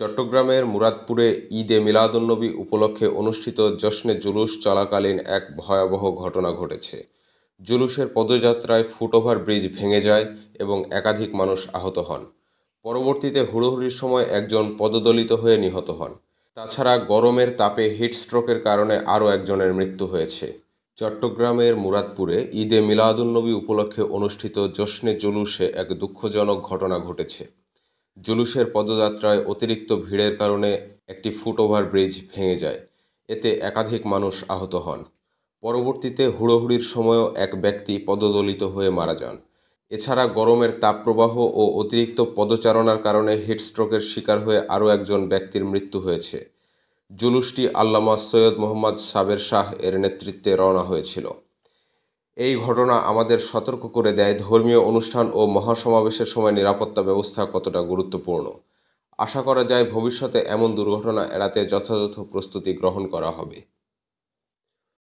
চট্টগ্রামের মুরাদপুরে ঈদে মিলাদুন্নবী উপলক্ষে অনুষ্ঠিত জশ্নে জুলুস চলাকালীন এক ভয়াবহ ঘটনা ঘটেছে। জুলুসের পদযাত্রায় ফুটওভার ব্রিজ ভেঙে যায় এবং একাধিক মানুষ আহত হন। পরবর্তীতে হুড়োহুড়ির সময় একজন পদদলিত হয়ে নিহত হন। তাছাড়া গরমের তাপে হিটস্ট্রোকের কারণে আরও একজনের মৃত্যু হয়েছে। চট্টগ্রামের মুরাদপুরে ঈদে মিলাদুন্নবী উপলক্ষে অনুষ্ঠিত জশ্নে জুলুসে এক দুঃখজনক ঘটনা ঘটেছে। জুলুসের পদযাত্রায় অতিরিক্ত ভিড়ের কারণে একটি ফুটওভার ব্রিজ ভেঙে যায়। এতে একাধিক মানুষ আহত হন। পরবর্তীতে হুড়োহুড়ির সময়ও এক ব্যক্তি পদদলিত হয়ে মারা যান। এছাড়া গরমের তাপপ্রবাহ ও অতিরিক্ত পদচারণার কারণে হিটস্ট্রোকের শিকার হয়ে আরও একজন ব্যক্তির মৃত্যু হয়েছে। জুলুসটি আল্লামা সৈয়দ মোহাম্মদ সাবের শাহ এর নেতৃত্বে রওনা হয়েছিল। এই ঘটনা আমাদের সতর্ক করে দেয় ধর্মীয় অনুষ্ঠান ও মহাসমাবেশের সময় নিরাপত্তা ব্যবস্থা কতটা গুরুত্বপূর্ণ। আশা করা যায় ভবিষ্যতে এমন দুর্ঘটনা এড়াতে যথাযথ প্রস্তুতি গ্রহণ করা হবে।